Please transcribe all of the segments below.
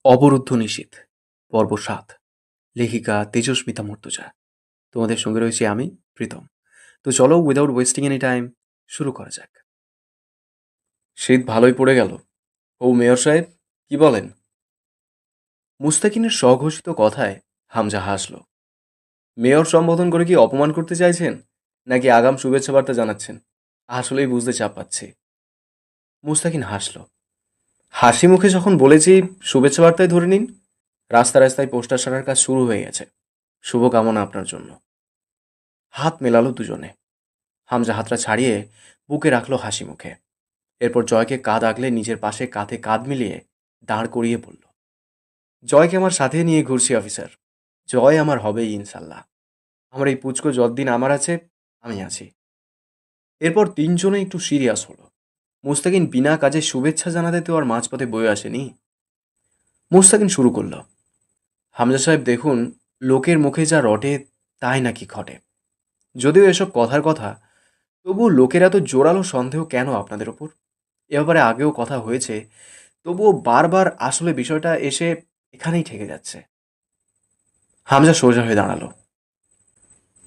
অবরুদ্ধ নিষিদ্ধ পর্ব ৭ লেখিকা তেজস্মিতা মর্তুজা। তোমাদের সঙ্গে রয়েছি আমি প্রীতম। তো চলো উইদাউট ওয়েস্টিং এনি টাইম শুরু করা যাক। শীত ভালোই পড়ে গেল। ও মেয়র সাহেব, কি বলেন? মুস্তাকিনের স্বঘোষিত কথায় হামজা হাসল। মেয়র সম্বোধন করে কি অপমান করতে চাইছেন, নাকি আগাম শুভেচ্ছা বার্তা জানাচ্ছেন? আসলেই বুঝতে চাপ পাচ্ছি। মুস্তাকিন হাসল। হাসি মুখে যখন বলেছি, শুভেচ্ছা বার্তায় ধরে নিন। রাস্তায় রাস্তায় পোস্টার সারার কাজ শুরু হয়ে গেছে। শুভকামনা আপনার জন্য। হাত মেলালো দুজনে। হামজা হাতটা ছাড়িয়ে বুকে রাখলো হাসি মুখে। এরপর জয়কে কাঁধ আগলে নিজের পাশে কাঁধে কাঁধ মিলিয়ে দাঁড় করিয়ে বলল, জয়কে আমার সাথে নিয়ে ঘুরছি অফিসার। জয় আমার হবেই ইনশাল্লাহ। আমার এই পুচকো যতদিন আমার আছে, আমি আছি। এরপর তিনজনে একটু সিরিয়াস হলো। মুস্তাকিন বিনা কাজে শুভেচ্ছা জানাতে তো আর মাঝপথে বয়ে আসেনি। মুস্তাকিন শুরু করলো, হামজা সাহেব দেখুন, লোকের মুখে যা রটে তাই নাকি ঘটে। যদিও এসব কথার কথা, তবুও লোকের এত জোরালো সন্দেহ কেন আপনাদের ওপর? এ ব্যাপারে আগেও কথা হয়েছে, তবুও বারবার আসলে বিষয়টা এসে এখানেই ঠেকে যাচ্ছে। হামজা সোজা হয়ে দাঁড়ালো।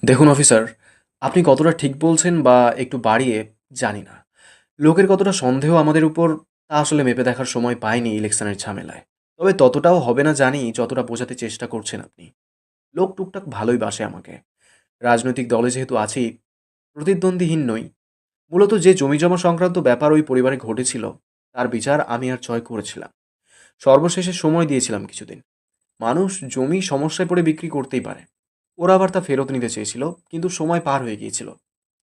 দেখুন অফিসার, আপনি কতটা ঠিক বলছেন বা একটু বাড়িয়ে জানি না। লোকের কতটা সন্দেহ আমাদের উপর তা আসলে মেপে দেখার সময় পাইনি ইলেকশনের ঝামেলায়। তবে ততটাও হবে না জানি যতটা বোঝাতে চেষ্টা করছেন আপনি। লোক টুকটাক ভালোই বাসে আমাকে। রাজনৈতিক দলে যেহেতু আছি, প্রতিদ্বন্দ্বীহীন নই। মূলত যে জমিজমা সংক্রান্ত ব্যাপার ওই পরিবারে ঘটেছিল, তার বিচার আমি আর জয় করেছিলাম। সর্বশেষে সময় দিয়েছিলাম কিছুদিন। মানুষ জমি সমস্যায় পড়ে বিক্রি করতেই পারে। ওরা আবার তা ফেরত নিতে চেয়েছিল, কিন্তু সময় পার হয়ে গিয়েছিল।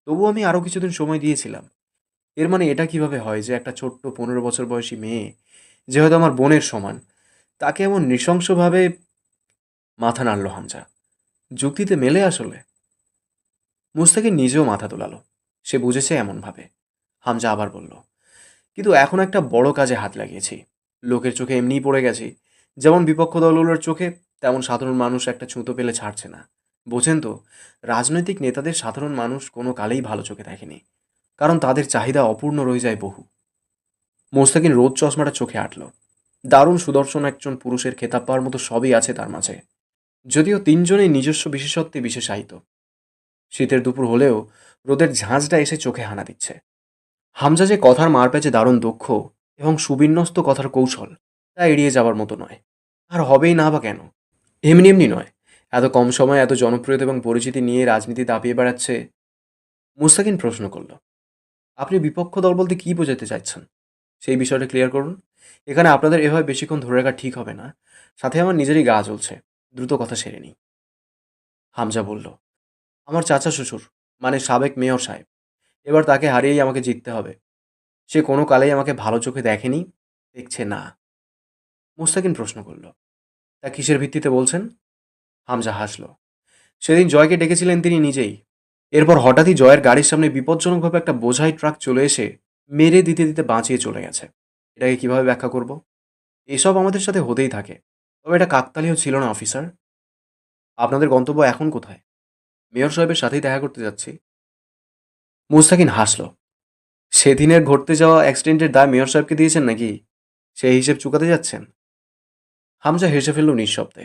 তবু আমি আরও কিছুদিন সময় দিয়েছিলাম। এর মানে এটা কিভাবে হয় যে একটা ছোট্ট 15 বছর বয়সী মেয়ে, যে হয়তো আমার বোনের সমান, তাকে এমন নৃশংসভাবে... মাথা নাড়ল হামজা। যুক্তিতে মেলে আসলে? মুস্তাকিন নিজেও মাথা দোলালো। সে বুঝেছে এমনভাবে। হামজা আবার বলল, কিন্তু এখন একটা বড় কাজে হাত লাগিয়েছি। লোকের চোখে এমনিই পড়ে গেছি। যেমন বিপক্ষ দলগুলোর চোখে, তেমন সাধারণ মানুষ একটা ছুতো পেলে ছাড়ছে না। বোঝেন তো, রাজনৈতিক নেতাদের সাধারণ মানুষ কোনো কালেই ভালো চোখে দেখেনি, কারণ তাদের চাহিদা অপূর্ণ রয়ে যায় বহু। মোস্তাকিন রোদ চশমাটা চোখে আটল। দারুণ সুদর্শন একজন পুরুষের খেতাব পাওয়ার মতো সবই আছে তার মাঝে, যদিও তিনজনেই নিজস্ব বিশেষত্বে বিশেষায়িত। শীতের দুপুর হলেও রোদের ঝাঁঝটা এসে চোখে হানা দিচ্ছে। হামজা যে কথার মারপ্যাচে দারুণ দক্ষ এবং সুবিন্যস্ত কথার কৌশল, তা এড়িয়ে যাবার মতো নয়। আর হবেই না বা কেন? এমনি এমনি নয়। এত কম সময়ে এত জনপ্রিয়তা এবং পরিচিতি নিয়ে রাজনীতি দাপিয়ে বেড়াচ্ছে। মুস্তাকিন প্রশ্ন করল, আপনি বিপক্ষ দল বলতে কী বোঝাতে চাইছেন? সেই বিষয়টা ক্লিয়ার করুন। এখানে আপনাদের এভাবে বেশিক্ষণ ধরে রাখা ঠিক হবে না। সাথে আমার নিজেরই গা জ্বলছে। দ্রুত কথা সেরে নিই। হামজা বলল, আমার চাচা শ্বশুর, মানে সাবেক মেয়র সাহেব। এবার তাকে হারিয়েই আমাকে জিততে হবে। সে কোনো কালেই আমাকে ভালো চোখে দেখেনি, দেখছে না। মুস্তাকিন প্রশ্ন করল, তা কিসের ভিত্তিতে বলছেন? হামজা হাসল। সেদিন জয়কে ডেকেছিলেন তিনি নিজেই। এরপর হঠাৎই জয়ের গাড়ির সামনে বিপজ্জনকভাবে একটা বোঝাই ট্রাক চলে এসে মেরে দিতে দিতে বাঁচিয়ে চলে গেছে। এটাকে কিভাবে ব্যাখ্যা করব? এসব আমাদের সাথে হতেই থাকে। তবে এটা কাকতালীয় ছিল না অফিসার। আপনাদের গন্তব্য এখন কোথায়? মেয়র সাহেবের সাথেই দেখা করতে যাচ্ছি। মুস্তাকিন হাসল। সেদিনের ঘটতে যাওয়া অ্যাক্সিডেন্টের দায় মেয়র সাহেবকে দিয়েছেন নাকি? সেই হিসেব চুকাতে যাচ্ছেন? হামজা হেসে ফেলল নিঃশব্দে।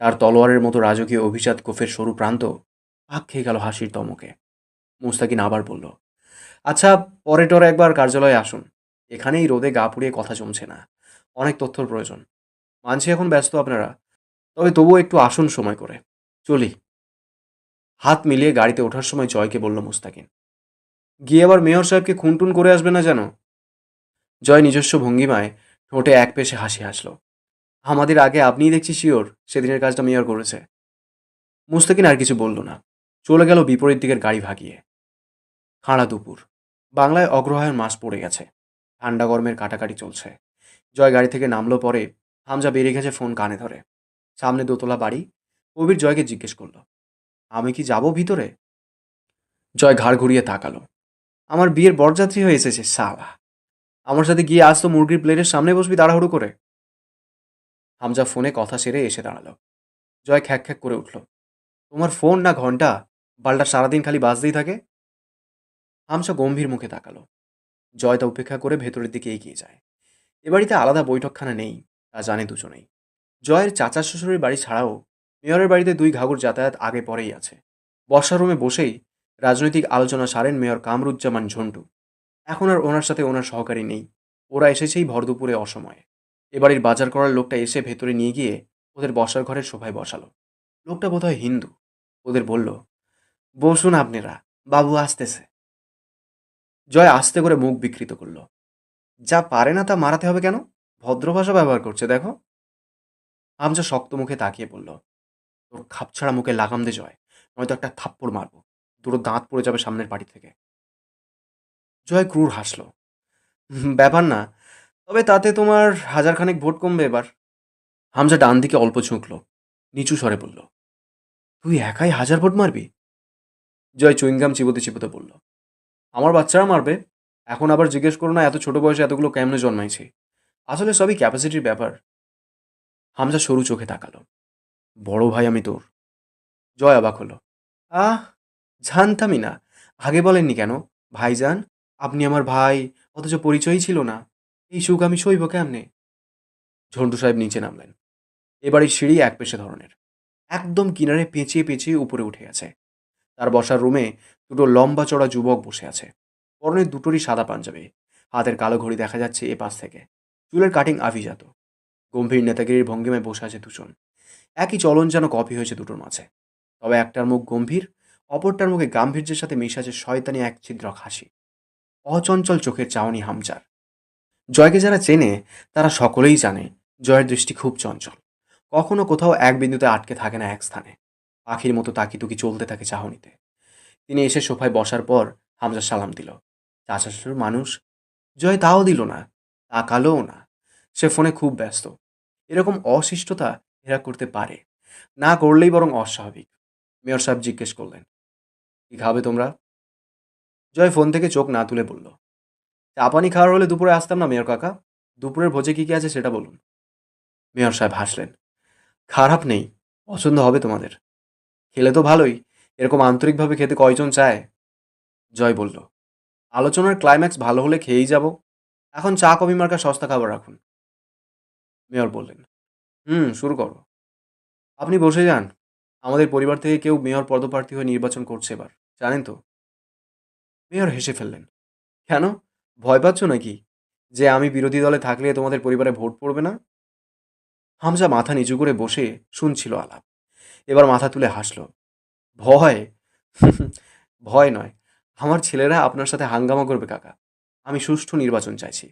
তার তলোয়ারের মতো রাজকীয় অভিজাত কোফের সরু প্রান্ত পাক খেয়ে গেল হাসির দমকে। মুস্তাকিন আবার বলল, আচ্ছা, পরে টরে একবার কার্যালয়ে আসুন। এখানেই রোদে গা পুড়িয়ে কথা জমছে না। অনেক তথ্যর প্রয়োজন। মানছি এখন ব্যস্ত আপনারা, তবে তবুও একটু আসুন সময় করে। চলি। হাত মিলিয়ে গাড়িতে ওঠার সময় জয়কে বলল মুস্তাকিন, গিয়ে আবার মেয়র সাহেবকে খুনটুন করে আসবে না যেন। জয় নিজস্ব ভঙ্গিমায় ঠোঁটে এক পেশে হাসি হাসল। আমাদের আগে আপনিই দেখছি শিওর সেদিনের কাজটা মেয়র করেছে। মুস্তাকিন আর কিছু বলল না। চলে গেল বিপরীত দিকের গাড়ি ভাগিয়ে। খাঁড়া দুপুর। বাংলায় অগ্রহায়ণ মাস পড়ে গেছে। ঠান্ডা গরমের কাটাকাটি চলছে। জয় গাড়ি থেকে নামলো পরে হামজা বেরিয়ে গেছে ফোন কানে ধরে। সামনে দোতলা বাড়ি। কবির জয়কে জিজ্ঞেস করলো, আমি কি যাব ভিতরে? জয় ঘাড় ঘুরিয়ে তাকালো। আমার বিয়ের বরযাত্রী হয়ে এসেছে সালা। আমার সাথে গিয়ে আজ তো মুরগির প্লেটের সামনে বসবি তাড়াহুড়ো করে। হামজা ফোনে কথা সেরে এসে দাঁড়ালো। জয় খ্যাক খ্যাক করে উঠল, তোমার ফোন না ঘন্টা? বালটা সারাদিন খালি বাজতেই থাকে। হামজা গম্ভীর মুখে তাকালো। জয় তা উপেক্ষা করে ভেতরের দিকে এগিয়ে যায়। এ বাড়িতে আলাদা বৈঠকখানা নেই, তা জানে দুজনেই। জয়ের চাচা শ্বশুরের বাড়ি ছাড়াও মেয়রের বাড়িতে দুই ঘাঘর যাতায়াত আগে পরেই আছে। বর্ষা রুমে বসেই রাজনৈতিক আলোচনা সারেন মেয়র কামরুজ্জামান ঝন্টু। এখন আর ওনার সাথে ওনার সহকারী নেই। ওরা এসেছেই ভরদুপুরে অসময়ে। এবাড়ির বাজার করার লোকটা এসে ভেতরে নিয়ে গিয়ে ওদের বসার ঘরের সোফায় বসালো। লোকটা বোধহয় হিন্দু। ওদের বলল, বসুন আপনারা, বাবু আসতেছে। জয় আস্তে করে মুখ বিকৃত করল। যা পারে না তা মারাতে হবে কেন? ভদ্র ভাষা ব্যবহার করছে দেখো। হামজা শক্ত মুখে তাকিয়ে বলল, তোর খাপছাড়া মুখে লাগাম দে জয়, নয়তো একটা থাপ্পড় মারবো। দুটো দাঁত পড়ে যাবে সামনের পাটি থেকে। জয় ক্রুর হাসল। ব্যাপার না, তবে তাতে তোমার হাজারখানেক ভোট কমবে এবার। হামজা ডান দিকে অল্প ঝুঁকল, নিচু স্বরে বলল, তুই একাই 1000 ভোট মারবি? জয় চুইংগাম চিবোতে চিবোতে বলল, আমার বাচ্চারা মারবে। এখন আবার জিজ্ঞেস করো না এত ছোট বয়সে এতগুলো কেমনে জন্মাইছে। আসলে সবই ক্যাপাসিটির ব্যাপার। হামজা সরু চোখে তাকালো। বড় ভাই আমি তোর। জয় অবাক হলো। আহ, জানতামই না। আগে বলেননি কেন? ভাইজান, আপনি আমার ভাই, অথচ পরিচয়ই ছিল না। এই সুখ আমি সইব কেমনে? ঝন্টু সাহেব নিচে নামলেন। এবাড়ির সিঁড়ি এক পেশে ধরনের, একদম কিনারে পেঁচিয়ে পেঁচিয়ে উপরে উঠে গেছে। তার বসার রুমে দুটো লম্বা চড়া যুবক বসে আছে। পরনে দুটোরই সাদা পাঞ্জাবি, হাতের কালো ঘড়ি দেখা যাচ্ছে এ পাশ থেকে। চুলের কাটিং আভিজাত। গম্ভীর নেতাগিরির ভঙ্গিমায় বসে আছে দুজন। একই চলন যেন কপি হয়েছে দুটোর মাঝে। তবে একটার মুখ গম্ভীর, অপরটার মুখে গাম্ভীর্যের সাথে মিশে আছে শয়তানি এক ছিদ্র হাসি। অচঞ্চল চোখের চাউনি হামচার। জয়কে যারা চেনে তারা সকলেই জানে জয়ের দৃষ্টি খুব চঞ্চল। কখনো কোথাও এক বিন্দুতে আটকে থাকে না এক স্থানে। পাখির মতো তাকিতুকি চলতে থাকে চাহনিতে। তিনি এসে সোফায় বসার পর হামজা সালাম দিল। চাচা শ্বশুর মানুষ। জয় তাও দিল না, তাকালোও না। সে ফোনে খুব ব্যস্ত। এরকম অশিষ্টতা এরা করতে পারে, না করলেই বরং অস্বাভাবিক। মেয়র সাহেব জিজ্ঞেস করলেন, কি খাবে তোমরা? জয় ফোন থেকে চোখ না তুলে বলল, চা পানি খাওয়ার হলে দুপুরে আসতাম না মেয়র কাকা। দুপুরের ভোজে কি কি আছে সেটা বলুন। মেয়র সাহেব হাসলেন, খারাপ নেই, পছন্দ হবে তোমাদের। খেলে তো ভালোই, এরকম আন্তরিকভাবে খেতে কয়জন চায়? জয় বলল, আলোচনার ক্লাইম্যাক্স ভালো হলে খেয়েই যাব। এখন চা কফি মার্কা সস্তা খাবার রাখুন। মেয়র বললেন, শুরু করো। আপনি বসে যান। আমাদের পরিবার থেকে কেউ মেয়র পদপ্রার্থী হয়ে নির্বাচন করছে এবার, জানেন তো? মেয়র হেসে ফেললেন। কেন, ভয় পাচ্ছ নাকি যে আমি বিরোধী দলে থাকলে তোমাদের পরিবারে ভোট পড়বে না? হামজা মাথা নিচু করে বসে শুনছিল আলাপ। এবার মাথা তুলে হাসল। ভয়? ভয় নয়, আমার ছেলেরা আপনার সাথে হাঙ্গামা করবে কাকা। আমি সুষ্ঠু নির্বাচন চাইছি।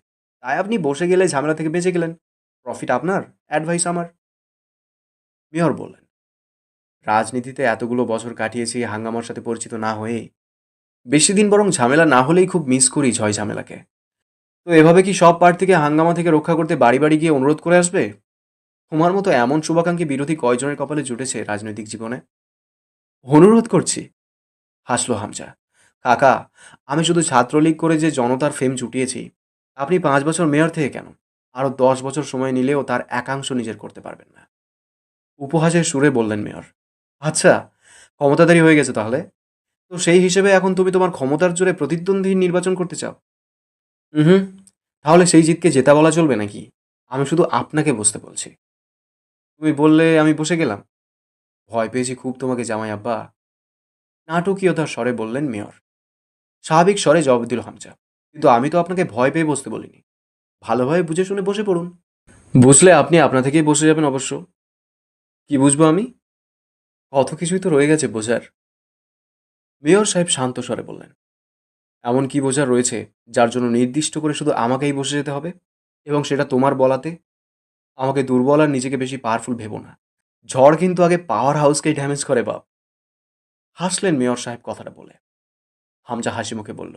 তাই আপনি বসে গেলে ঝামেলা থেকে বেঁচে গেলেন। প্রফিট আপনার, অ্যাডভাইস আমার। মেয়র বললেন, রাজনীতিতে এতগুলো বছর কাটিয়েছি হাঙ্গামার সাথে পরিচিত না হয়েই। বেশি দিন বরং ঝামেলা না হলেই খুব মিস করি ঝয় ঝামেলাকে। তো এভাবে কি সব প্রার্থীকে হাঙ্গামা থেকে রক্ষা করতে বাড়ি বাড়ি গিয়ে অনুরোধ করে আসবে? তোমার মতো এমন শুভাকাঙ্ক্ষী বিরোধী কয়জনের কপালে জুটেছে রাজনৈতিক জীবনে? অনুরোধ করছি, হাসলো হামজা। কাকা, আমি শুধু ছাত্রলীগ করে যে জনতার ফেম জুটিয়েছি, আপনি 5 বছর মেয়র থেকে কেন, আরও 10 বছর সময় নিলেও তার একাংশ নিজের করতে পারবেন না। উপহাসের সুরে বললেন মেয়র, আচ্ছা, ক্ষমতাধারী হয়ে গেছে তাহলে? তো সেই হিসেবে এখন তুমি তোমার ক্ষমতার জোরে প্রতিদ্বন্দ্বী নির্বাচন করতে চাও? হুম, তাহলে সেই জিতকে জেতা বলা চলবে নাকি? আমি শুধু আপনাকে বসতে বলছি। তুমি বললে আমি বসে গেলাম? ভয় পেয়েছি খুব তোমাকে জামাই আব্বা। নাটকীয়তার স্বরে বললেন মেয়র। স্বাভাবিক স্বরে জবাব দিল হামজা, কিন্তু আমি তো আপনাকে ভয় পেয়ে বসতে বলিনি। ভালোভাবে বুঝে শুনে বসে পড়ুন। বুঝলে আপনি আপনা থেকেই বসে যাবেন অবশ্য। কি বুঝবো আমি? কত কিছুই তো রয়ে গেছে বোঝার। মেয়র সাহেব শান্ত স্বরে বললেন, এমন কি বোঝার রয়েছে যার জন্য নির্দিষ্ট করে শুধু আমাকেই বসে যেতে হবে, এবং সেটা তোমার বলাতে? আমাকে দুর্বল আর নিজেকে বেশি পাওয়ারফুল ভেবো না। ঝড় কিন্তু আগে পাওয়ার হাউসকেই ড্যামেজ করে বাপ। হাসলেন মেয়র সাহেব কথাটা বলে। হামজা হাসি মুখে বলল,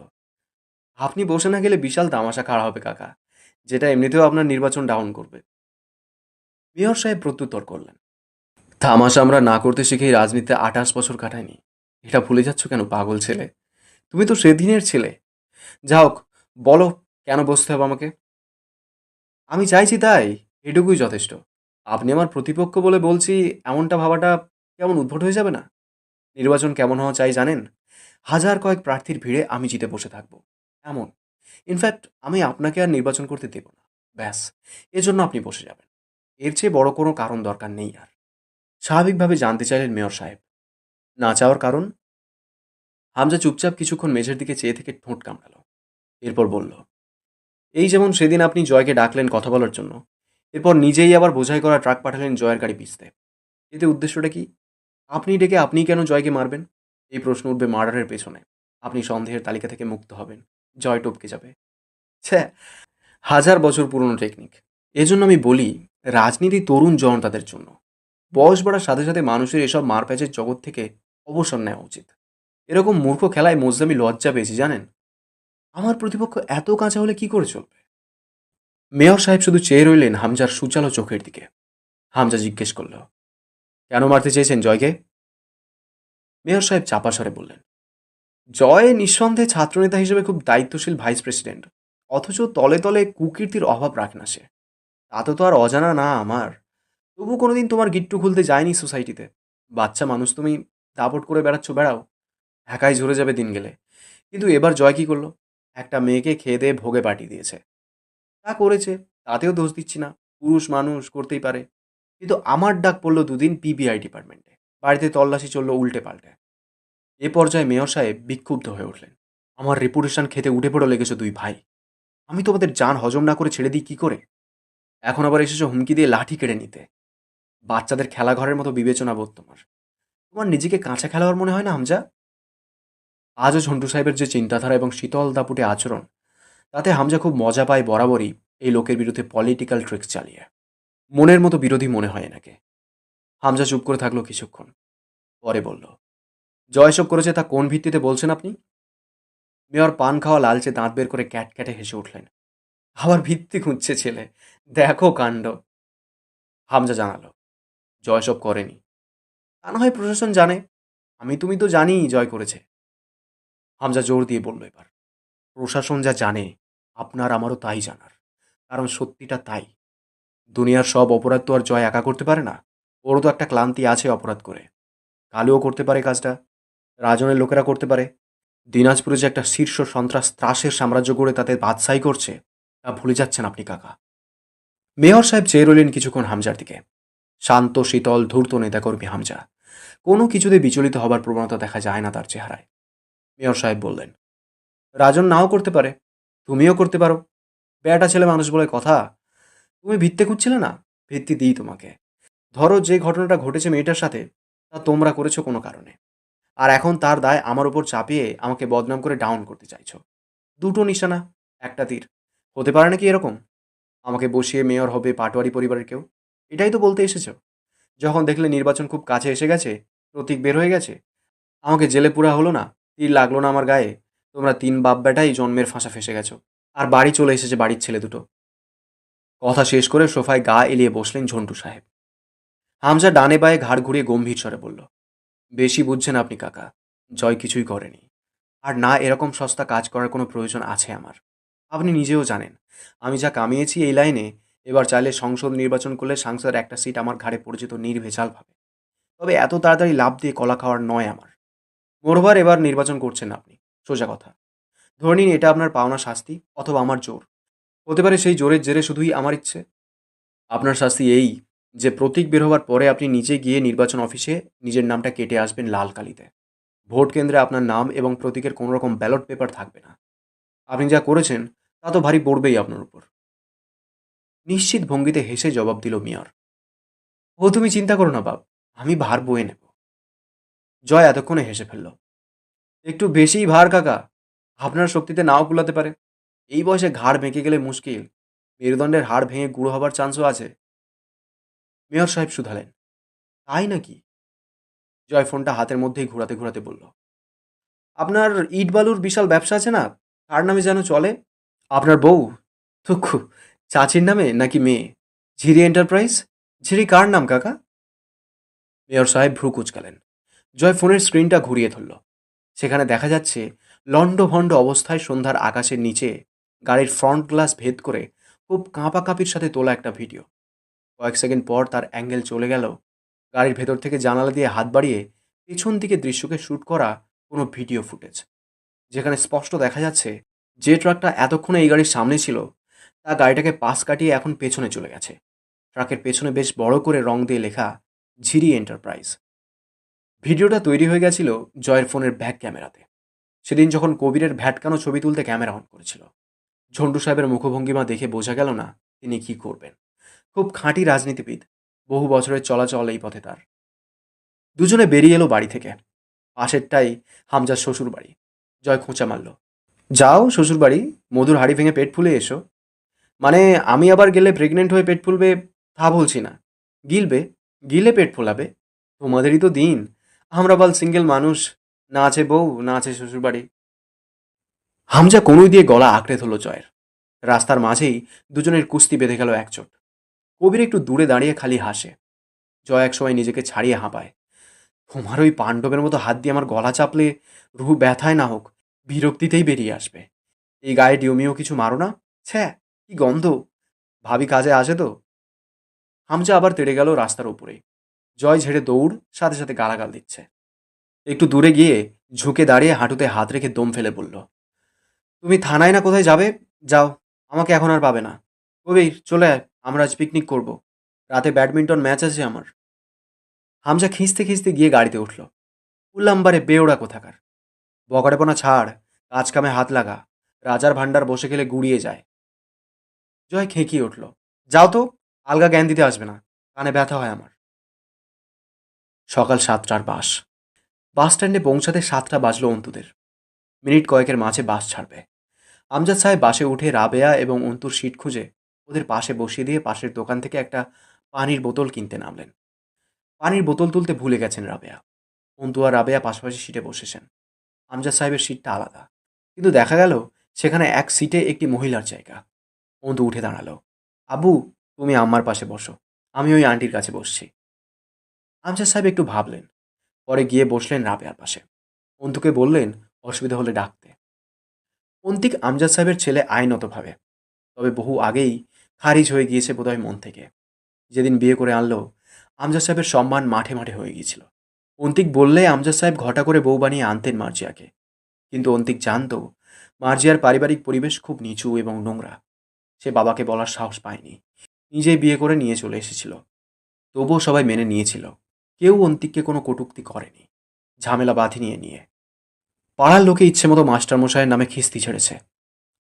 আপনি বসে না গেলে বিশাল তামাশা খাড়া হবে কাকা, যেটা এমনিতেও আপনার নির্বাচন ডাউন করবে। মেয়র সাহেব প্রত্যুত্তর করলেন, তামাশা আমরা না করতে শিখেই রাজনীতিতে 28 বছর কাটায়নি। এটা ভুলে যাচ্ছ কেন পাগল ছেলে? তুমি তো সেদিনের ছেলে। যাই হোক, বলো কেন বসতে হবে আমাকে? আমি চাইছি তাই, এটুকুই যথেষ্ট। আপনি আমার প্রতিপক্ষ বলে বলছি এমনটা ভাবাটা কেমন উদ্ভট হয়ে যাবে না? নির্বাচন কেমন হওয়া চাই জানেন? হাজার কয়েক প্রার্থীর ভিড়ে আমি জিতে বসে থাকবো, এমন। ইনফ্যাক্ট আমি আপনাকে আর নির্বাচন করতে দেব না, ব্যাস। এজন্য আপনি বসে যাবেন। এর চেয়ে বড় কোনো কারণ দরকার নেই আর। স্বাভাবিকভাবে জানতে চাইলেন মেয়র সাহেব। না চাওয়ার কারণ? হামজা চুপচাপ কিছুক্ষণ মেঝের দিকে চেয়ে থেকে ঠোঁট কামড়ালো। এরপর বলল, এই যেমন সেদিন আপনি জয়কে ডাকলেন কথা বলার জন্য, এরপর নিজেই আবার বোঝাই করা ট্রাক পাঠালেন জয়ের গাড়ি পিছতে। এতে উদ্দেশ্যটা কি? আপনি ডেকে আপনিই কেন জয়কে মারবেন? এই প্রশ্ন উঠবে মার্ডারের পেছনে। আপনি সন্দেহের তালিকা থেকে মুক্ত হবেন। জয় টপকে যাবে। ছ্যা, হাজার বছর পুরনো টেকনিক। এজন্য আমি বলি, রাজনীতি তরুণ জনতাদের জন্য। বয়স বাড়ার সাথে সাথে মানুষের এসব মারপ্যাচের জগৎ থেকে অবসর নেওয়া উচিত। এরকম মূর্খ খেলায় মজলামি লজ্জা পেয়েছি জানেন। আমার প্রতিপক্ষ এত কাঁচা হলে কি করে চলবে? মেয়র সাহেব শুধু চেয়ে রইলেন হামজার সুচালো চোখের দিকে। হামজা জিজ্ঞেস করল, কেন মারতে চেয়েছেন জয়কে? মেয়র সাহেব চাপা স্বরে বললেন, জয় নিঃসন্দেহে ছাত্রনেতা হিসেবে খুব দায়িত্বশীল ভাইস প্রেসিডেন্ট। অথচ তলে তলে কুকীর্তির অভাব রাখে না সে। তাতে তো আর অজানা না আমার। তবু কোনোদিন তোমার গিট্টু খুলতে যায়নি সোসাইটিতে। বাচ্চা মানুষ তুমি, দাপট করে বেড়াচ্ছ বেড়াও, একাই ঝরে যাবে দিন গেলে। কিন্তু এবার জয় কি করলো? একটা মেয়েকে খেয়ে দিয়ে ভোগে পাঠিয়ে দিয়েছে। তা করেছে, তাতেও দোষ দিচ্ছি না। পুরুষ মানুষ করতেই পারে। কিন্তু আমার ডাক পড়লো দুদিন পিবিআই ডিপার্টমেন্টে। বাড়িতে তল্লাশি চললো উল্টে পাল্টে। এ পর্যায়ে মেয়র সাহেব বিক্ষুব্ধ হয়ে উঠলেন। আমার রেপুটেশন খেতে উঠে পড়ে লেগেছে দুই ভাই। আমি তোমাদের জান হজম না করে ছেড়ে দিই কি করে? এখন আবার এসেছো হুমকি দিয়ে লাঠি কেড়ে নিতে। বাচ্চাদের খেলাঘরের মতো বিবেচনা বোধ তোমার। তোমার নিজেকে কাঁচা খেলোয়াড় মনে হয় না হামজা? আজও ঝন্টু সাহেবের যে চিন্তাধারা এবং শীতল দাপুটে আচরণ, তাতে হামজা খুব মজা পায় বরাবরই এই লোকের বিরুদ্ধে পলিটিক্যাল ট্রিক্স চালিয়ে। মনের মতো বিরোধী মনে হয় এনাকে। হামজা চুপ করে থাকলো কিছুক্ষণ। পরে বলল, জয় সব করেছে তা কোন ভিত্তিতে বলছেন আপনি? মেয়র পান খাওয়া লালচে দাঁত বের করে ক্যাট ক্যাটে হেসে উঠলেন। আবার ভিত্তি খুঁজছে ছেলে, দেখো কাণ্ড। হামজা জানালো, জয় সব করেনি। তা না হয় প্রশাসন জানে, আমি তুমি তো জানি জয় করেছে। হামজা জোর দিয়ে বলল, এবার প্রশাসন যা জানে আপনার আমারও তাই জানার। কারণ সত্যিটা তাই। দুনিয়ার সব অপরাধ তো আর জয় একা করতে পারে না। ওরও তো একটা ক্লান্তি আছে অপরাধ করে। কালুও করতে পারে কাজটা, রাজনের লোকেরা করতে পারে। দিনাজপুরে যে একটা শীর্ষ সন্ত্রাস ত্রাসের সাম্রাজ্য গড়ে তাতে বাদশাহী করছে, তা ভুলে যাচ্ছেন আপনি কাকা। মেয়র সাহেব চেয়ে রইলেন কিছুক্ষণ হামজার দিকে। শান্ত শীতল ধূর্ত নেতাকর্মী হামজা। কোনো কিছুতে বিচলিত হবার প্রবণতা দেখা যায় না তার চেহারায়। মেয়র সাহেব বললেন, রাজন নাও করতে পারে, তুমিও করতে পারো। বেটা ছেলে মানুষ বলে কথা। তুমি ভিত্তি খুঁজছিলে না, ভিত্তি দিই তোমাকে। ধরো যে ঘটনাটা ঘটেছে মেয়েটার সাথে, তা তোমরা করেছো কোনো কারণে। আর এখন তার দায় আমার উপর চাপিয়ে আমাকে বদনাম করে ডাউন করতে চাইছো। দুটো নিশানা, একটা তীর। হতে পারে নাকি এরকম? আমাকে বসিয়ে মেয়র হবে পাটোয়ারি পরিবারের কেউ? এটাই তো বলতে এসেছো। যখন দেখলে নির্বাচন খুব কাছে এসে গেছে, প্রতীক বের হয়ে গেছে, আমাকে জেলে পুরা হলো না, তীর লাগলো না আমার গায়ে, তোমরা তিন বাপ বেটাই জন্মের ফাঁসা ফেসে গেছো। আর বাড়ি চলে এসেছে বাড়ির ছেলে দুটো। কথা শেষ করে সোফায় গা এলিয়ে বসলেন ঝন্টু সাহেব। হামজা ডানে বায়ে ঘাড় ঘুরিয়ে গম্ভীর স্বরে বলল, বেশি বুঝছেন আপনি কাকা। জয় কিছুই করেনি। আর না এরকম সস্তা কাজ করার কোনো প্রয়োজন আছে আমার। আপনি নিজেও জানেন, আমি যা কামিয়েছি এই লাইনে, এবার চাইলে সংসদ নির্বাচন করলে সাংসদের একটা সিট আমার ঘাড়ে পড়ে যেত নির্ভেজালভাবে। তবে এত তাড়াতাড়ি লাভ দিয়ে কলা খাওয়ার নয় আমার। মোরবার এবার নির্বাচন করছেন না আপনি, সোজা কথা। ধরে নিন এটা আপনার পাওনা শাস্তি অথবা আমার জোর। হতে পারে সেই জোরের জেরে শুধুই আমার ইচ্ছে। আপনার শাস্তি এই যে প্রতীক বের হবার পরে আপনি নিজে গিয়ে নির্বাচন অফিসে নিজের নামটা কেটে আসবেন লাল কালিতে। ভোট কেন্দ্রে আপনার নাম এবং প্রতীকের কোনো রকম ব্যালট পেপার থাকবে না। আপনি যা করেছেন তা তো ভারী পড়বেই আপনার উপর। নিশ্চিত ভঙ্গিতে হেসে জবাব দিল মেয়র, ও তুমি চিন্তা করো না বাপ, আমি ভার বয়ে নেব। জয় এতক্ষণে হেসে ফেলল, একটু বেশিই ভার কাকা। আপনার শক্তিতে নাও কুলাতে পারে। এই বয়সে ঘাড় বেঁকে গেলে মুশকিল। মেরুদণ্ডের হাড় ভেঙে গুঁড়ো হবার চান্সও আছে। মেয়র সাহেব শুধালেন, তাই নাকি? জয় ফোনটা হাতের মধ্যেই ঘোরাতে ঘোরাতে বলল, আপনার ইট বালুর বিশাল ব্যবসা আছে না, কার নামে যেন চলে? আপনার বউ? দুঃখু, চাচির নামে নাকি মেয়ে? ঝিরি এন্টারপ্রাইজ? ঝিরি কার নাম কাকা? মেয়র সাহেব ভ্রু কুচকালেন। জয় ফোনের স্ক্রিনটা ঘুরিয়ে ধরল। সেখানে দেখা যাচ্ছে লণ্ডভণ্ড অবস্থায় সন্ধ্যার আকাশের নিচে গাড়ির ফ্রন্ট গ্লাস ভেদ করে খুব কাঁপাকাঁপির সাথে তোলা একটা ভিডিও। কয়েক সেকেন্ড পর তার অ্যাঙ্গেল চলে গেল গাড়ির ভেতর থেকে জানালা দিয়ে হাত বাড়িয়ে পেছন দিকে দৃশ্যকে শ্যুট করা কোনো ভিডিও ফুটেজ, যেখানে স্পষ্ট দেখা যাচ্ছে যে ট্রাকটা এতক্ষণে এই গাড়ির সামনে ছিল তা গাড়িটাকে পাশ কাটিয়ে এখন পেছনে চলে গেছে। ট্রাকের পেছনে বেশ বড় করে রং দিয়ে লেখা ঝিরি এন্টারপ্রাইজ। ভিডিওটা তৈরি হয়ে গেছিল জয়ের ফোনের ব্যাক ক্যামেরাতে। সেদিন যখন কবিরের ভ্যাটকানো ছবি তুলতে ক্যামেরা অন করেছিল, ঝন্টু সাহেবের মুখভঙ্গিমা দেখে বোঝা গেল না তিনি কি করবেন। খুব খাঁটি রাজনীতিবিদ, বহু বছরের চলাচল এই পথে তার। দুজনে বেরিয়ে এলো বাড়ি থেকে। পাশেরটাই হামজার শ্বশুর বাড়ি। জয় খোঁচা মারল, যাও শ্বশুর বাড়ি, মধুর হাড়ি ভেঙে পেট ফুলে এসো। মানে আমি আবার গেলে প্রেগনেন্ট হয়ে পেট ফুলবে তা বলছি না, গিলবে, গিলে পেট ফোলাবে। তোমাদেরই তো দিন, আমরা বল সিঙ্গেল মানুষ, না আছে বউ না আছে শ্বশুর বাড়ি। হামজা কনুই দিয়ে গলা আঁকড়ে ধরল জয়ের। রাস্তার মাঝেই দুজনের কুস্তি বেঁধে গেল একচোট। কবির একটু দূরে দাঁড়িয়ে খালি হাসে। জয় এক সময় নিজেকে ছাড়িয়ে হাঁপায়। তোমার ওই পাণ্ডবের মতো হাত দিয়ে আমার গলা চাপলে রুহু ব্যথায় না হোক বিরক্তিতেই বেরিয়ে আসবে। এই গায়ে ডিউমিও কিছু মারো না। ছ্যা, কি গন্ধ, ভাবি কাজে আসে তো। হামজা আবার তেড়ে গেল রাস্তার উপরে। জয় ঝেড়ে দৌড়, সাথে সাথে গালাগাল দিচ্ছে। একটু দূরে গিয়ে ঝুঁকে দাঁড়িয়ে হাঁটুতে হাত রেখে দম ফেলে বলল, তুমি থানায় না কোথায় যাবে, যাও, আমাকে এখন আর পাবে না। কবির চলে আয়, আমরা আজ পিকনিক করব, রাতে ব্যাডমিন্টন ম্যাচ আছে আমার। হামজা খিঁচতে খিঁচতে গিয়ে গাড়িতে উঠল। উল্লাম্বারে বেওড়া কোথাকার, বকাটেপনা ছাড়, কাজ কামে হাত লাগা, রাজার ভাণ্ডার বসে খেলে গুড়িয়ে যায়। জয় খেঁকিয়ে উঠল, যাও তো, আলগা জ্ঞান দিতে আসবে না, কানে ব্যথা হয় আমার। সকাল 7টার বাস। বাস স্ট্যান্ডে পৌঁছাতে 7টা বাজলো অন্তুদের। মিনিট কয়েকের মাঝে বাস ছাড়বে। আমজাদ সাহেব বাসে উঠে রাবেয়া এবং অন্তুর সিট খুঁজে ওদের পাশে বসিয়ে দিয়ে পাশের দোকান থেকে একটা পানির বোতল কিনতে নামলেন। পানির বোতল তুলতে ভুলে গেছেন রাবেয়া। অন্তু আর রাবেয়া পাশাপাশি সিটে বসেছেন। আমজাদ সাহেবের সিটটা আলাদা, কিন্তু দেখা গেল সেখানে এক সিটে একটি মহিলার জায়গা। অন্তু উঠে দাঁড়ালো, আবু, তুমি আমার পাশে বসো, আমি ওই আন্টির কাছে বসছি। আমজাদ সাহেব একটু ভাবলেন, পরে গিয়ে বসলেন রাবেয়ার পাশে। অন্তুকে বললেন অসুবিধা হলে ডাকতে। অন্তিক আমজাদ সাহেবের ছেলে আইনতভাবে, তবে বহু আগেই খারিজ হয়ে গিয়েছে বোধহয় মন থেকে। যেদিন বিয়ে করে আনলো, আমজাদ সাহেবের সম্মান মাঠে মাঠে হয়ে গিয়েছিল। অন্তিক বললে আমজাদ সাহেব ঘটা করে বউ বানিয়ে আনতেন মার্জিয়াকে, কিন্তু অন্তিক জানতো মার্জিয়ার পারিবারিক পরিবেশ খুব নিচু এবং নোংরা। সে বাবাকে বলার সাহস পায়নি, নিজেই বিয়ে করে নিয়ে চলে এসেছিল। তবুও সবাই মেনে নিয়েছিল, কেউ অন্তিককে কোনো কটূক্তি করেনি, ঝামেলা বাঁধিয়ে নিয়ে। পাড়ার লোকে ইচ্ছে মতো মাস্টারমশাইয়ের নামে খিস্তি ছেড়েছে।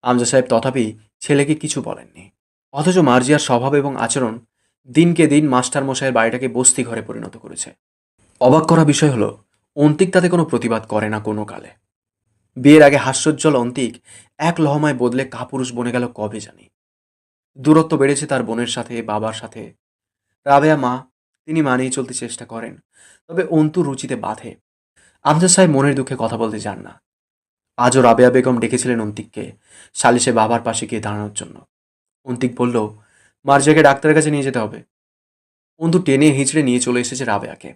আমজা সাহেব তথাপি ছেলেকে কিছু বলেননি। অথচ মার্জিয়ার স্বভাব এবং আচরণ দিনকে দিন মাস্টারমশাইয়ের বাড়িটাকে বস্তি ঘরে পরিণত করেছে। অবাক করা বিষয় হলো, অন্তিক তাতে কোনো প্রতিবাদ করে না কোনো কালে। বিয়ের আগে হাস্যোজ্জ্বল অন্তিক এক লহমায় বদলে কাপুরুষ বনে গেল কবে জানি। দূরত্ব বেড়েছে তার বোনের সাথে, বাবার সাথে। রাবেয়া মা, তিনি মানিয়ে চলতে চেষ্টা করেন, তবে অন্তু রুচিতে বাধে। আমজাদ সাহেব মনের দুঃখে কথা বলতে যান না। আজও রাবেয়া বেগম ডেকেছিলেন অন্তিককে সালিশে বাবার পাশে গিয়ে দাঁড়ানোর জন্য। অন্তিক বলল, মার্জিয়াকে ডাক্তারের কাছে নিয়ে যেতে হবে। অন্তু টেনে হিঁচড়ে নিয়ে চলে এসেছে রাবেয়াকে।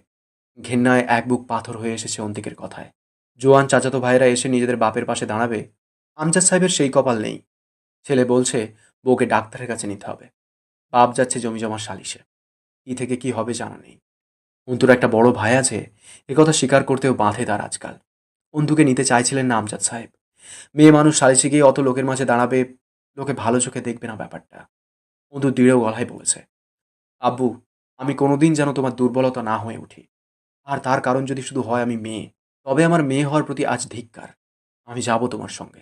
ঘেন্নায় এক বুক পাথর হয়ে এসেছে অন্তিকের কথায়। জোয়ান চাচাতো ভাইরা এসে নিজেদের বাপের পাশে দাঁড়াবে, আমজাদ সাহেবের সেই কপাল নেই। ছেলে বলছে বউকে ডাক্তারের কাছে নিতে হবে, বাপ যাচ্ছে জমি জমা সালিশে। কি থেকে কি হবে জানা নেই। অন্তুর একটা বড় ভাই আছে, একথা স্বীকার করতেও বাঁধে তার আজকাল। অন্তুকে নিতে চাইছিলেন না আমজাদ সাহেব। মেয়ে মানুষ সালিশে গিয়ে অত লোকের মাঝে দাঁড়াবে, লোকে ভালো চোখে দেখবে না ব্যাপারটা। অন্তু দৃঢ় গলায় বলেছে, আব্বু, আমি কোনোদিন যেন তোমার দুর্বলতা না হয়ে উঠি। আর তার কারণ যদি শুধু হয় আমি মেয়ে, তবে আমার মেয়ে হওয়ার প্রতি আজ ধিক্কার। আমি যাব তোমার সঙ্গে,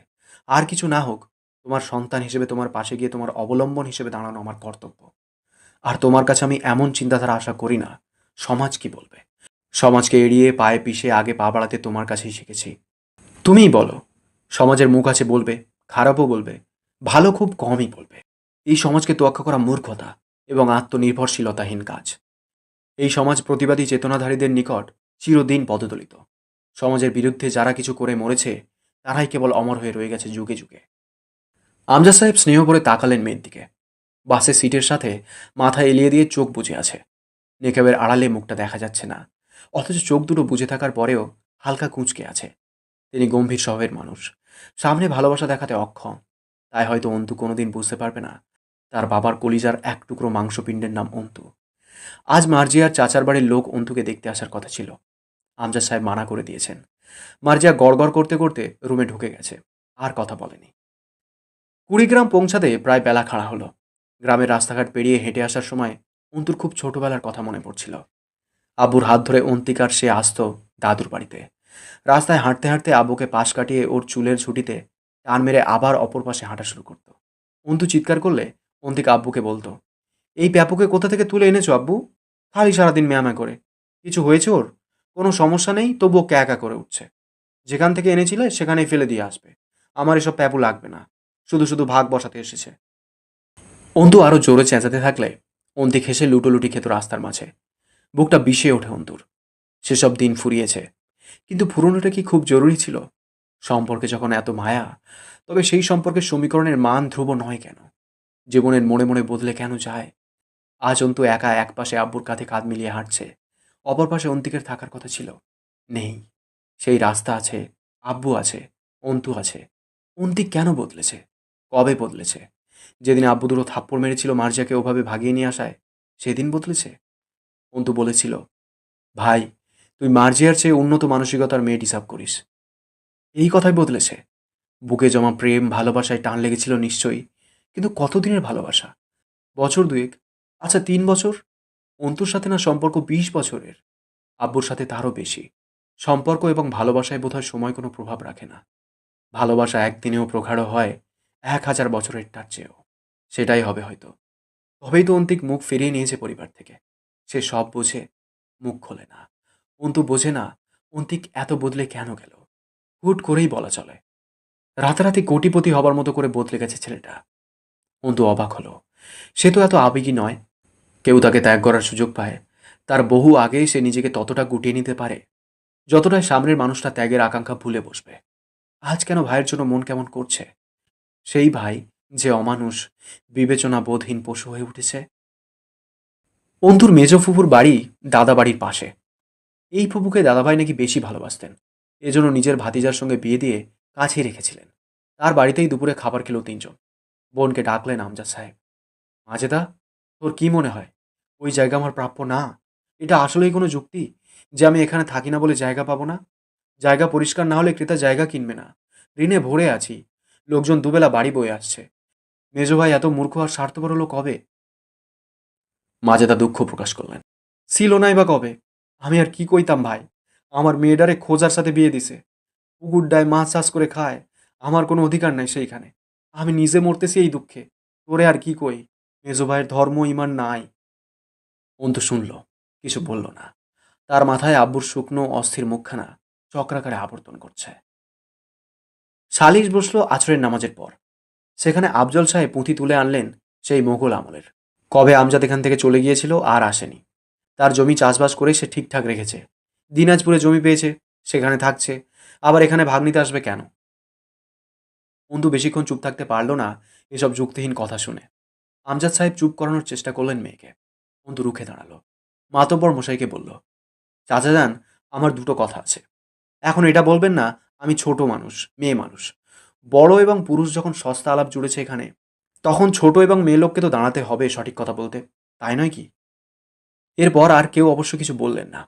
আর কিছু না হোক, তোমার সন্তান হিসেবে তোমার পাশে গিয়ে তোমার অবলম্বন হিসেবে দাঁড়ানো আমার কর্তব্য। আর তোমার কাছে আমি এমন চিন্তাধারা আশা করি না, সমাজ কি বলবে। সমাজকে এড়িয়ে পায়ে পিষে আগে পা বাড়াতে তোমার কাছেই শিখেছি। তুমিই বলো, সমাজের মুখ আছে বলবে, খারাপও বলবে, ভালো খুব কমই বলবে। এই সমাজকে তোয়াক্কা করা মূর্খতা এবং আত্মনির্ভরশীলতাহীন কাজ। এই সমাজ প্রতিবাদী চেতনাধারীদের নিকট চিরদিন পদদলিত। সমাজের বিরুদ্ধে যারা কিছু করে মরেছে, তারাই কেবল অমর হয়ে রয়ে গেছে যুগে যুগে। আমজাদ সাহেব স্নেহ করে তাকালেন মেয়ের দিকে। বাসের সিটের সাথে মাথা এলিয়ে দিয়ে চোখ বুজে আছে। নেকাবের আড়ালে মুখটা দেখা যাচ্ছে না, অথচ চোখ দুটো বুজে থাকার পরেও হালকা কুঁচকে আছে। তিনি গম্ভীর স্বভাবের মানুষ, সামনে ভালোবাসা দেখাতে অক্ষম। তাই হয়তো অন্তু কোনোদিন বুঝতে পারবে না তার বাবার কলিজার এক টুকরো মাংসপিণ্ডের নাম অন্তু। আজ মার্জিয়ার চাচার বাড়ির লোক অন্তুকে দেখতে আসার কথা ছিল। আমজাদ সাহেব মানা করে দিয়েছেন। মার্জিয়া গড়গড় করতে করতে রুমে ঢুকে গেছে, আর কথা বলেনি। কুড়িগ্রাম পৌঁছাতে প্রায় বেলা খাড়া হলো। গ্রামের রাস্তাঘাট পেরিয়ে হেঁটে আসার সময় অন্তুর খুব ছোটবেলার কথা মনে পড়ছিল। আব্বুর হাত ধরে অন্তিকার সে আসতো দাদুর বাড়িতে। রাস্তায় হাঁটতে হাঁটতে আব্বুকে পাশ কাটিয়ে ওর চুলের ঝুঁটিতে টান মেরে আবার অপর পাশে হাঁটা শুরু করতো। অন্তু চিৎকার করলে অন্তিকা আব্বুকে বলতো, এই প্যাপুকে কোথা থেকে তুলে এনেছো আব্বু? খালি সারাদিন ম্যামা করে। কিছু হয়েছে ওর? কোনো সমস্যা নেই, তবুও ক্যাকা করে উঠছে। যেখান থেকে এনেছিলে সেখানেই ফেলে দিয়ে আসবে। আমার এসব প্যাপু লাগবে না। শুধু শুধু ভাগ বসাতে এসেছে। অন্তু আরো জোরে চেঁচাতে থাকলে অন্তিক হেসে লুটোলুটি খেত রাস্তার মাঝে। বুকটা বিষে ওঠে অন্তুর। সেসব দিন ফুরিয়েছে, কিন্তু ফুরনোটা কি খুব জরুরি ছিল? সম্পর্কে যখন এত মায়া, তবে সেই সম্পর্কের সমীকরণের মান ধ্রুব নয় কেন? জীবনের মনে মনে বদলে কেন যায়? আজ অন্তু একা এক পাশে আব্বুর কাঁধে কাঁধ মিলিয়ে হাঁটছে, অপর পাশে অন্তিকের থাকার কথা ছিল। নেই। সেই রাস্তা আছে, আব্বু আছে, অন্তু আছে। অন্তিক কেন বদলেছে? কবে বদলেছে? যেদিন আব্বু দুটো থাপ্পড় মেরেছিল মার্জিয়াকে ওভাবে ভাগিয়ে নিয়ে আসায়, সেদিন বদলেছে? অন্তু বলেছিল, ভাই, তুই মার্জিয়ার চেয়ে উন্নত মানসিকতার মেয়ে ডিসার্ভ করিস। এই কথাই বদলেছে? বুকে জমা প্রেম ভালোবাসায় টান লেগেছিল নিশ্চয়ই, কিন্তু কতদিনের ভালোবাসা? বছর দুয়েক? আচ্ছা 3 বছর? অন্তুর সাথে না সম্পর্ক 20 বছরের। আব্বুর সাথে তারও বেশি। সম্পর্ক এবং ভালোবাসায় বোধহয় সময় কোনো প্রভাব রাখে না। ভালোবাসা একদিনেও প্রগাঢ় হয়, 1000 বছরের তার চেয়েও। সেটাই হবে হয়তো। তবেই তো অন্তিক মুখ ফিরিয়ে নিয়েছে পরিবার থেকে। সে সব বোঝে, মুখ খোলে না। অন্তু বোঝে না অন্তিক এত বদলে কেন গেল। হুট করেই বলা চলে। রাতারাতি কোটিপতি হবার মতো করে বদলে গেছে ছেলেটা। অন্তু অবাক হলো। সে তো এত আবেগী নয়। কেউ তাকে ত্যাগ করার সুযোগ পায়, তার বহু আগেই সে নিজেকে ততটা গুটিয়ে নিতে পারে যতটায় সামনের মানুষটা ত্যাগের আকাঙ্ক্ষা ভুলে বসবে। আজ কেন ভাইয়ের জন্য মন কেমন করছে? সেই ভাই যে অমানুষ, বিবেচনা বোধহীন পশু হয়ে উঠেছে। অন্তুর মেজ ফুপুর বাড়ি দাদা বাড়ির পাশে। এই ফুপুকে দাদাভাই নাকি বেশি ভালোবাসতেন। এজন্য নিজের ভাতিজার সঙ্গে বিয়ে দিয়ে কাছেই রেখেছিলেন। তার বাড়িতেই দুপুরে খাবার খেলো 3 জন। বোনকে ডাকলেন আমজাদ সাহেব। মাজেদা, তোর কি মনে হয় ওই জায়গা আমার প্রাপ্য না? এটা আসলেই কোনো যুক্তি যে আমি এখানে থাকি না বলে জায়গা পাবো না? জায়গা পরিষ্কার না হলে ক্রেতা জায়গা কিনবে না। ঋণে ভরে আছি। লোকজন দুবেলা বাড়ি বয়ে আসছে। মেজো ভাই এত মূর্খ আর স্বার্থপর হলো কবে? মাজেদা দুঃখ প্রকাশ করলেন। ছিল নাই বা কবে? আমি আর কি কইতাম ভাই? আমার মেয়েটারে খোঁজার সাথে বিয়ে দিছে। পুকুর ডায় মাছ চাষ করে খায়। আমার কোনো অধিকার নাই সেইখানে। আমি নিজে মরতেছি এই দুঃখে। তোরে আর কি কই? মেজো ভাইয়ের ধর্ম ইমান নাই। অন্তু শুনল, কিছু বলল না। তার মাথায় আব্বুর শুকনো অস্থির মুখখানা চক্রাকারে আবর্তন করছে। সালিশ বসলো আছরের নামাজের পর। সেখানে আফজল সাহেব পুঁথি তুলে আনলেন সেই মোগল আমলের। কবে আমজাদ এখান থেকে চলে গিয়েছিল আর আসেনি। তার জমি চাষবাস করে সে ঠিকঠাক রেখেছে। দিনাজপুরে জমি পেয়েছে, সেখানে থাকছে। আবার এখানে ভাগ নিতে আসবে কেন? অন্তু বেশিক্ষণ চুপ থাকতে পারল না এসব যুক্তিহীন কথা শুনে। আমজাদ সাহেব চুপ করানোর চেষ্টা করলেন মেয়েকে। অন্তু রুখে দাঁড়ালো। মাতব্বর মশাইকে বলল, চাচা যান, আমার দুটো কথা আছে। এখন এটা বলবেন না আমি ছোট মানুষ, মেয়ে মানুষ। বড় এবং পুরুষ যখন সস্তা আলাপ জুড়েছে এখানে, তখন ছোট এবং মেয়ে লোককে তো দাঁড়াতে হবে সঠিক কথা বলতে, তাই নয় কি? এরপর আর কেউ অবশ্য কিছু বললেন না।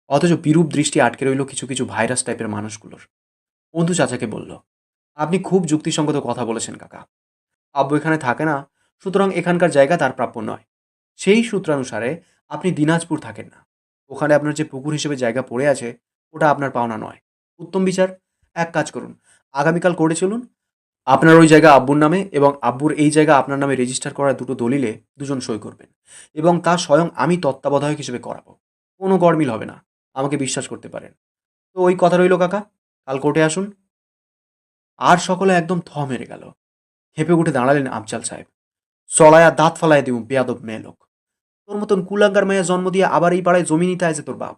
অথচ বিরূপ দৃষ্টি আটকে রইল কিছু কিছু ভাইরাস টাইপের মানুষগুলোর। বন্ধু চাচাকে বলল, আপনি খুব যুক্তিসঙ্গত কথা বলেছেন কাকা। আব্বু এখানে থাকে না, সুতরাং এখানকার জায়গা তার প্রাপ্য নয়। সেই সূত্রানুসারে আপনি দিনাজপুর থাকেন না। ওখানে আপনার যে পুকুর হিসেবে জায়গা পড়ে আছে, ওটা আপনার পাওনা নয়। উত্তম বিচার। এক কাজ করুন, আগামীকাল করে চলুন। আপনার ওই জায়গা আব্বুর নামে এবং আব্বুর এই জায়গা আপনার নামে রেজিস্টার করা দুটো দলিলে দুজন সই করবেন, এবং তা স্বয়ং আমি তত্ত্বাবধায়ক হিসেবে করাবো। কোনো গরমিল হবে না, আমাকে বিশ্বাস করতে পারেন। তো ওই কথা রইল কাকা, কাল কোর্টে আসুন। আর সকলে একদম থ মেরে গেল। খেপে উঠে দাঁড়ালেন আফজাল সাহেব। চলায়া দাঁত ফালায় দিব বেয়াদব মেয়ে লোক। তোর মতন কুলাঙ্গার মায়া জন্ম দিয়ে আবার এই পাড়ায় জমি নিতে আছে তোর বাপ?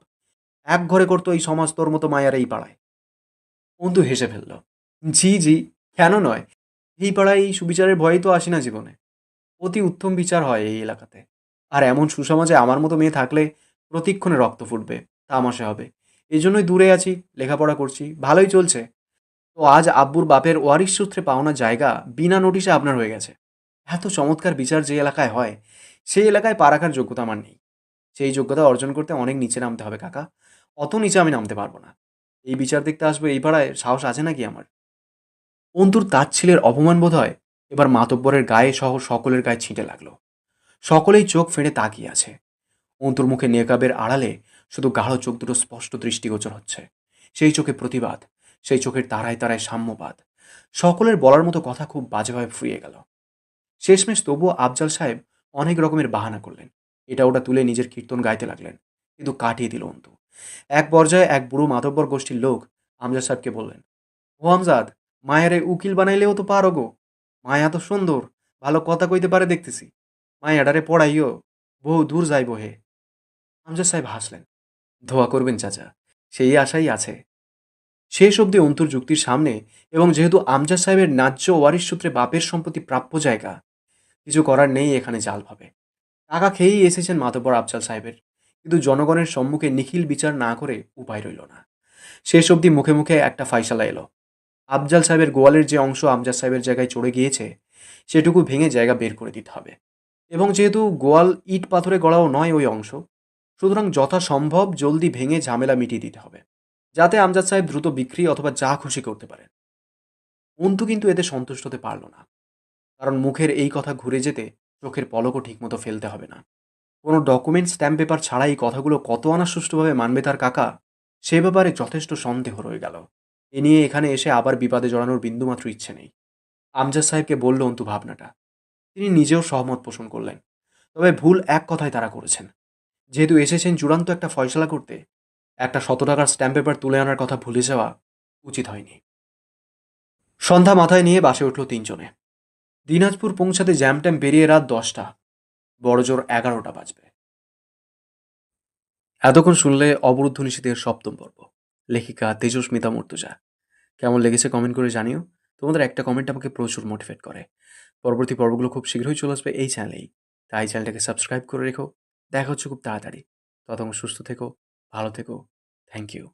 এক ঘরে করতো এই সমাজ তোর মতো মায়ার এই পাড়ায়। অন্তু হেসে ফেলল। জি জি, কেন নয়? এই পাড়ায় এই সুবিচারের ভয়েই তো আসি না জীবনে। অতি উত্তম বিচার হয় এই এলাকাতে। আর এমন সুসমাজে আমার মতো মেয়ে থাকলে প্রতিক্ষণে রক্ত ফুটবে, তামাশা হবে। এই জন্যই দূরে আছি, লেখাপড়া করছি, ভালোই চলছে। তো আজ আব্বুর বাপের ওয়ারিশ সূত্রে পাওনা জায়গা বিনা নোটিশে আপনার হয়ে গেছে। এত চমৎকার বিচার যে এলাকায় হয়, সেই এলাকায় পা রাখার যোগ্যতা আমার নেই। সেই যোগ্যতা অর্জন করতে অনেক নিচে নামতে হবে কাকা। অত নিচে আমি নামতে পারবো না। এই বিচার দেখতে আসবো এই পাড়ায় সাহস আছে নাকি আমার? অন্তুর তাচ্ছিলের অপমান বোধ হয় এবার মাতব্বরের গায়ে সহ সকলের গায়ে ছিঁটে লাগলো। সকলেই চোখ ফেড়ে তাকিয়ে আছে। অন্তুর মুখে নেকাবের আড়ালে শুধু গাঢ় চোখ দুটো স্পষ্ট দৃষ্টিগোচর হচ্ছে। সেই চোখে প্রতিবাদ, সেই চোখের তারায় তারায় সাম্যবাদ। সকলের বলার মতো কথা খুব বাজেভাবে ফুরিয়ে গেল। শেষমেশ তবুও আফজাল সাহেব অনেক রকমের বাহানা করলেন, এটা ওটা তুলে নিজের কীর্তন গাইতে লাগলেন, কিন্তু কাটিয়ে দিল অন্তু। এক পর্যায়ে এক বুড়ো মাতব্বর গোষ্ঠীর লোক আমজাদ সাহেবকে বললেন, ও আমজাদ, মায়ারে উকিল বানাইলেও তো পারো গো। মায়া তো সুন্দর, ভালো কথা কইতে পারে দেখতেছি। মায়াডারে পড়াইও, বহু দূর যাইব হে। আমজাদ সাহেব হাসলেন। ধোয়া করবেন চাচা, সেই আশাই আছে। শেষ অবধি অন্তুর যুক্তির সামনে, এবং যেহেতু আমজাদ সাহেবের ন্যায্য ওয়ারিশ সূত্রে বাপের সম্পত্তি প্রাপ্য জায়গা, কিছু করার নেই এখানে জাল ভাবে। টাকা খেয়েই এসেছেন মাতব্বর আফজাল সাহেবের, কিন্তু জনগণের সম্মুখে নিখিল বিচার না করে উপায় রইল না। শেষ অবধি মুখে মুখে একটা ফাইসালা এলো। আফজাল সাহেবের গোয়ালের যে অংশ আমজাদ সাহেবের জায়গায় চড়ে গিয়েছে, সেটুকু ভেঙে জায়গা বের করে দিতে হবে। এবং যেহেতু গোয়াল ইট পাথরে গড়াও নয় ওই অংশ, সুতরাং যথাসম্ভব জলদি ভেঙে ঝামেলা মিটিয়ে দিতে হবে, যাতে আমজাদ সাহেব দ্রুত বিক্রি অথবা যা খুশি করতে পারেন। অন্তু কিন্তু এতে সন্তুষ্ট হতে পারল না, কারণ মুখের এই কথা ঘুরে যেতে চোখের পলকও ঠিকমতো ফেলতে হবে না। কোনো ডকুমেন্ট স্ট্যাম্প পেপার ছাড়া এই কথাগুলো কত আনা সুষ্ঠুভাবে মানবে তার কাকা, সে ব্যাপারে যথেষ্ট সন্দেহ রয়ে গেল। এ নিয়ে এখানে এসে আবার বিবাদে জড়ানোর বিন্দুমাত্র ইচ্ছে নেই। আমজাদ সাহেবকে বলল অন্তু ভাবনাটা। তিনি নিজেও সহমত পোষণ করলেন। তবে ভুল এক কথায় তারা করেছেন। যেহেতু এসেছেন চূড়ান্ত একটা ফয়সলা করতে, একটা 100 টাকার স্ট্যাম্প পেপার তুলে আনার কথা ভুলে যাওয়া উচিত হয়নি। সন্ধ্যা মাথায় নিয়ে বাসে উঠল তিনজনে। দিনাজপুর পৌঁছাতে জ্যাম ট্যাম পেরিয়ে রাত 10টা, বড়জোর 11টা বাজবে। এতক্ষণ শুনলে অবরুদ্ধ নিষেধের সপ্তম পর্ব, লেখিকা তেজস্মিতা মর্তুজা। কেমন লেগেছে কমেন্ট করে জানিও। তোমাদের একটা কমেন্ট আমাকে প্রচুর মোটিভেট করে। পরবর্তী পর্বগুলো খুব শীঘ্রই চলে আসবে এই চ্যানেলেই, তাই চ্যানেলটাকে সাবস্ক্রাইব করে রেখো। দেখা হচ্ছে খুব তাড়াতাড়ি। ততক্ষণ সুস্থ থেকো, ভালো থেকো। Thank you.